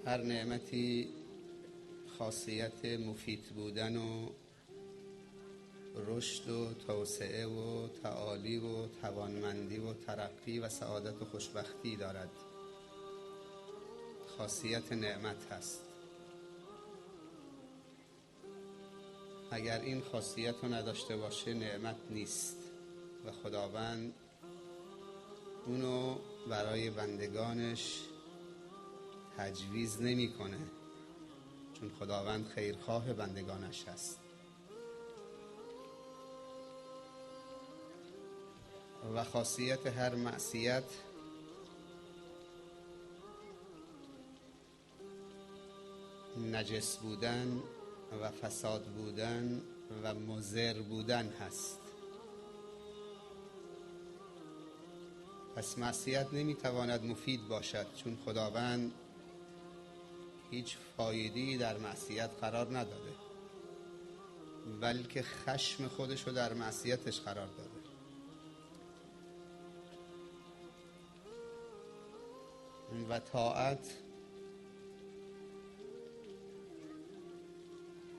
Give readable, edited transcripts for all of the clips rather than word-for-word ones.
هر نعمتی خاصیت مفید بودن و رشد و توسعه و تعالی و توانمندی و ترقی و سعادت و خوشبختی دارد. خاصیت نعمت هست. اگر این خاصیت رو نداشته باشه نعمت نیست و خداوند اونو برای بندگانش تجویز نمی‌کنه، چون خداوند خیرخواه بندگانش هست. و خاصیت هر معصیت نجس بودن و فساد بودن و مضر بودن هست. پس معصیت نمیتواند مفید باشد، چون خداوند هیچ فایده‌ای در معصیت قرار نداده، بلکه خشم خودشو در معصیتش قرار داده. و طاعت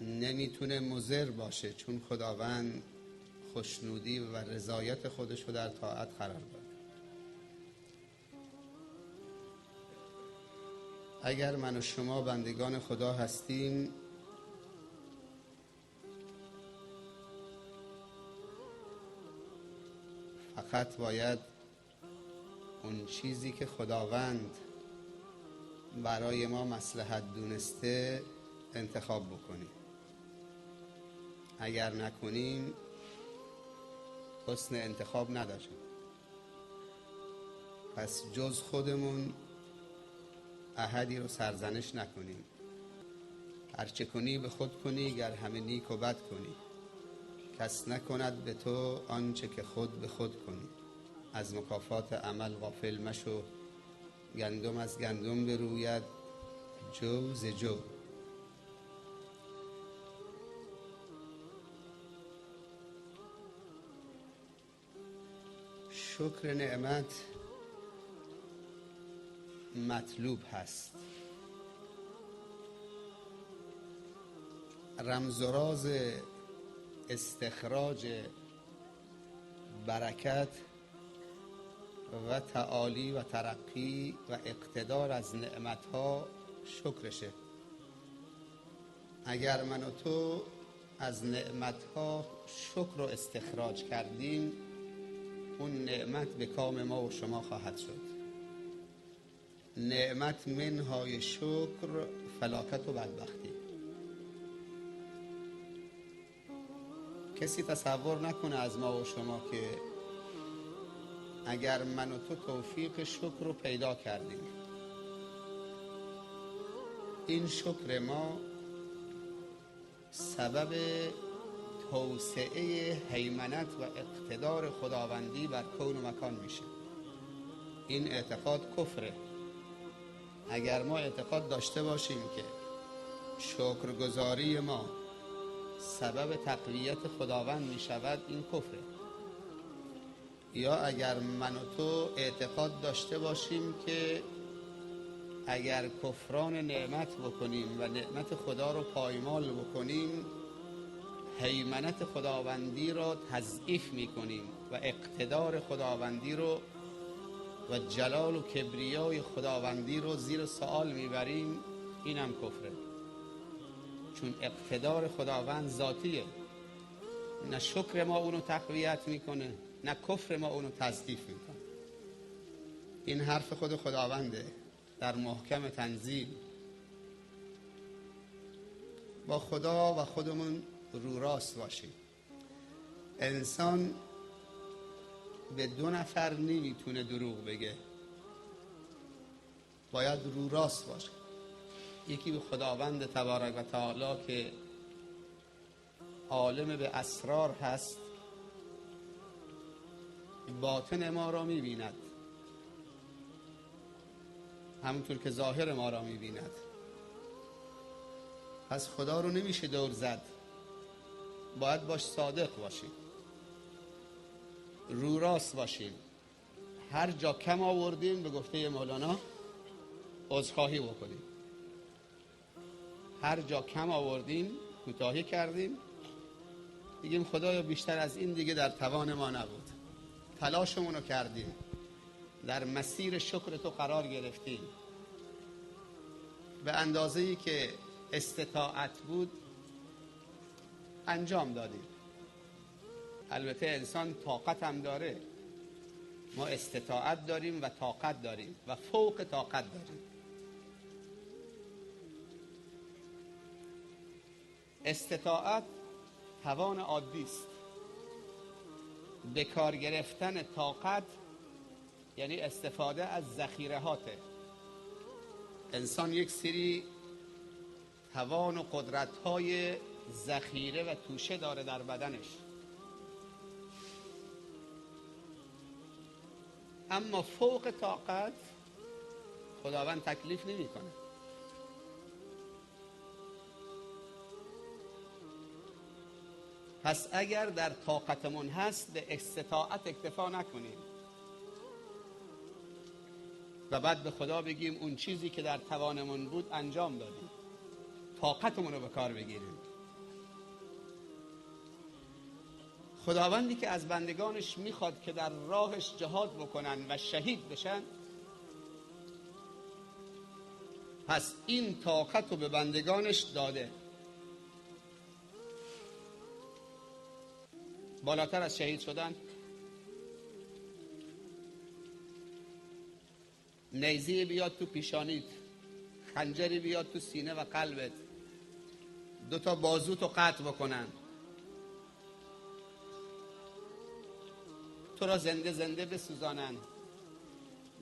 نمیتونه مضر باشه، چون خداوند خوشنودی و رضایت خودشو در طاعت قرار داده. اگر من و شما بندگان خدا هستیم، فقط باید اون چیزی که خداوند برای ما مصلحت دونسته انتخاب بکنیم. اگر نکنیم حسن انتخاب نداشتیم. پس جز خودمون احدی رو سرزنش نکنیم. هرچه کنی به خود کنی، گر همه نیک و بد کنی. کس نکند به تو آنچه که خود به خود کنی. از مکافات عمل غافل مشو، گندم از گندم بروید، جو ز جو. شکر نعمت مطلوب هست. رمز و راز استخراج برکت و تعالی و ترقی و اقتدار از نعمتها شکرشه. اگر من و تو از نعمتها شکر رو استخراج کردیم، اون نعمت به کام ما و شما خواهد شد. نعمت منهای شکر فلاکت و بدبختی. کسی تصور نکنه از ما و شما که اگر من و تو توفیق شکر رو پیدا کردیم، این شکر ما سبب توسعه هیمنت و اقتدار خداوندی بر کون و مکان میشه. این اعتقاد کفره. اگر ما اعتقاد داشته باشیم که شکرگزاری ما سبب تقویت خداوند میشود، این کفره. یا اگر من و تو اعتقاد داشته باشیم که اگر کفران نعمت بکنیم و نعمت خدا رو پایمال بکنیم، هیمنت خداوندی را تضعیف میکنیم و اقتدار خداوندی رو و جلال و کبریای خداوندی رو زیر سوال میبریم، این هم کفره. چون اقتدار خداوند ذاتیه. نه شکر ما اونو تقویت میکنه، نه کفر ما اونو تضعیف میکنه. این حرف خود خداونده در محکم تنزیل. با خدا و خودمون رو راست باشیم. انسان به دو نفر نمیتونه دروغ بگه، باید رو راست باشه. یکی به خداوند تبارک و تعالی که عالم به اسرار هست، باطن ما را میبیند همونطور که ظاهر ما را میبیند. پس خدا رو نمیشه دور زد، باید باش صادق باشیم، رو راست باشیم. هر جا کم آوردیم به گفته مولانا عذرخواهی بکنیم. هر جا کم آوردیم، کوتاهی کردیم، میگیم خدایا بیشتر از این دیگه در توان ما نبود، تلاشمون رو کردیم، در مسیر شکر تو قرار گرفتیم، به اندازه‌ای که استطاعت بود انجام دادیم. البته انسان طاقت هم داره، ما استطاعت داریم و طاقت داریم و فوق طاقت داریم. استطاعت توان عادی است، به کار گرفتن طاقت یعنی استفاده از ذخیرهاته. انسان یک سری توان و قدرت‌های ذخیره و توشه داره در بدنش، اما فوق طاقت خداوند تکلیف نمی‌کنه. پس اگر در طاقتمون هست به استطاعت اکتفا نکنیم و بعد به خدا بگیم اون چیزی که در توانمون بود انجام دادیم، طاقتمون رو به کار بگیریم. خداوندی که از بندگانش میخواد که در راهش جهاد بکنن و شهید بشن، پس این طاقت رو به بندگانش داده. بالاتر از شهید شدن نیزه بیاد تو پیشانیت، خنجری بیاد تو سینه و قلبت، 2 بازوتو قطع بکنن، تو را زنده زنده بسوزانن،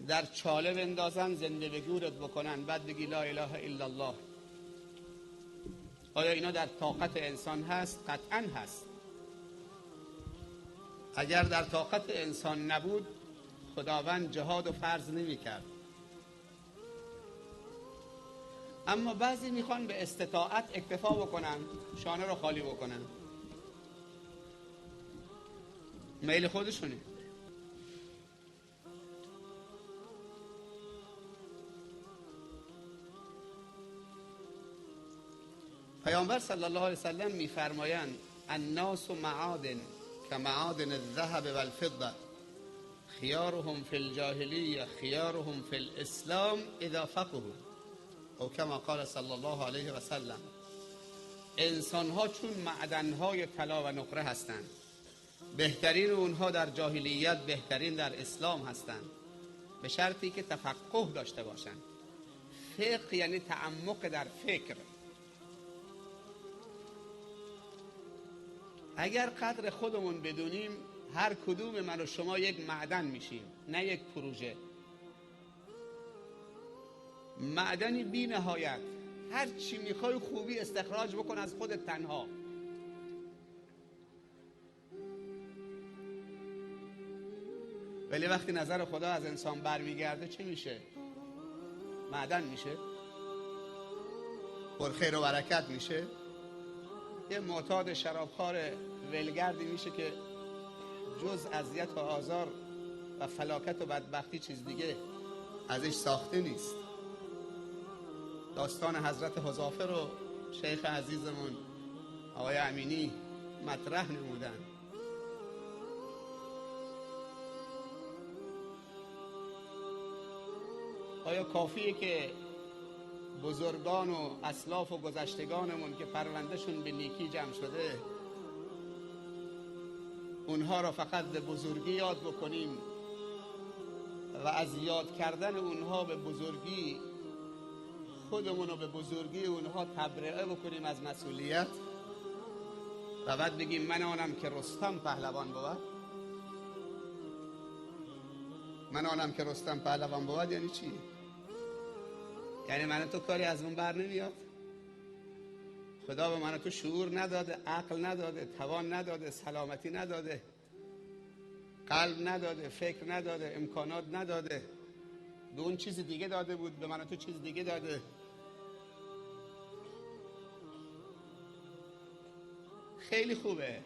در چاله بندازن، زنده به گورت بکنن، بعد بگی لا اله الا الله. آیا اینا در طاقت انسان هست؟ قطعا هست. اگر در طاقت انسان نبود خداوند جهاد و فرض نمی کرد. اما بعضی میخوان به استطاعت اکتفا بکنن، شانه رو خالی بکنن، میل خودشونه. پیامبر صلی الله علیه وسلم میفرمایند الناس معادن كمعادن الذهب والفضة خيارهم في الجاهلیه خيارهم في الاسلام اذا فقهوا، او کما قال صلی الله علیه و سلم. انسان‌ها چون معدن‌های طلا و نقره هستند، بهترین اونها در جاهلیت بهترین در اسلام هستند، به شرطی که تفقه داشته باشند. فقه یعنی تعمق در فکر. اگر قدر خودمون بدونیم، هر کدوم من و شما یک معدن میشیم، نه یک پروژه. معدنی بی نهایت، هر چی میخوای خوبی استخراج بکن از خودت تنها. ولی وقتی نظر خدا از انسان برمیگرده چه میشه؟ معدن میشه، پر خیر و برکت میشه، یه معتاد شرابخوار ولگردی میشه که جز اذیت و آزار و فلاکت و بدبختی چیز دیگه ازش ساخته نیست. داستان حضرت حذافه رو شیخ عزیزمون آقای امینی مطرح نمودن. آیا کافیه که بزرگان و اسلاف و گذشتگانمون که پروندهشون به نیکی جمع شده، اونها را فقط به بزرگی یاد بکنیم و از یاد کردن اونها به بزرگی خودمون رو به بزرگی اونها تبرئه بکنیم از مسئولیت و بعد بگیم من آنم که رستم پهلوان بود؟ من آنم که رستم پهلوان بود یعنی چی؟ یعنی من تو کاری از اون بر نمیاد؟ خدا به من تو شعور نداده، عقل نداده، توان نداده، سلامتی نداده، قلب نداده، فکر نداده، امکانات نداده. به اون چیز دیگه داده بود، به من تو چیز دیگه داده. خیلی خوبه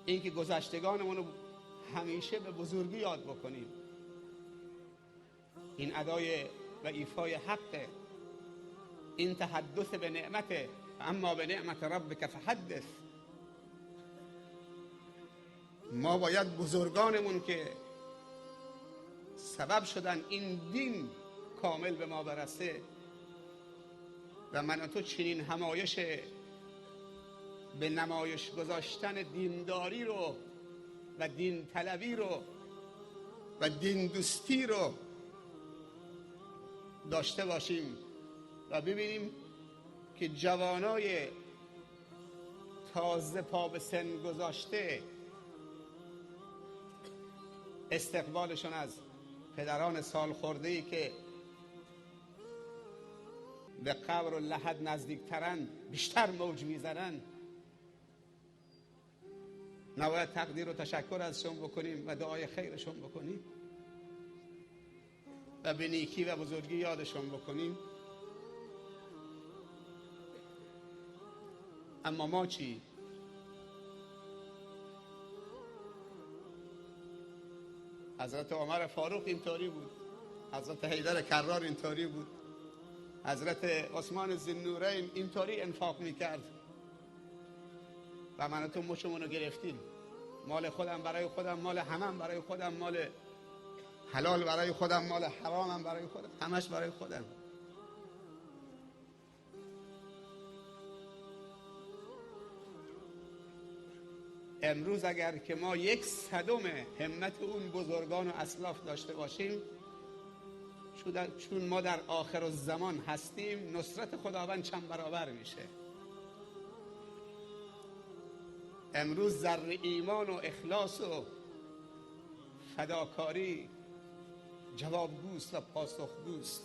این که گذشتگانمون رو همیشه به بزرگی یاد بکنیم. این ادای و ایفای حقه. این تحدث به نعمته، اما به نعمت ربک فحدث. ما باید بزرگانمون که سبب شدن این دین کامل به ما برسه و من و تو چنین همایش به نمایش گذاشتن دینداری رو و دین طلبی رو و دین دوستی رو داشته باشیم و ببینیم که جوانای تازه پا به سن گذاشته استقبالشون از پدران سال خورده‌ای که به قبر و لحد نزدیکترن بیشتر موج میزنن. نباید تقدیر و تشکر ازشون بکنیم و دعای خیرشون بکنیم و به نیکی و بزرگی یادشون بکنیم؟ اما ما چی؟ حضرت عمر فاروق اینطوری بود، حضرت حیدر کرار اینطوری بود، حضرت عثمان ذوالنورین اینطوری انفاق میکرد و من و تو مچمونو گرفتیم. مال خودم برای خودم، مال همم برای خودم، مال حلال برای خودم، مال حرامم برای خودم، همش برای خودم. امروز اگر که ما 1/100 همت اون بزرگان و اسلاف داشته باشیم، چون ما در آخر الزمان هستیم، نصرت خداوند چند برابر میشه. امروز ذره ایمان و اخلاص و فداکاری جوابگوست و پاسخگوست.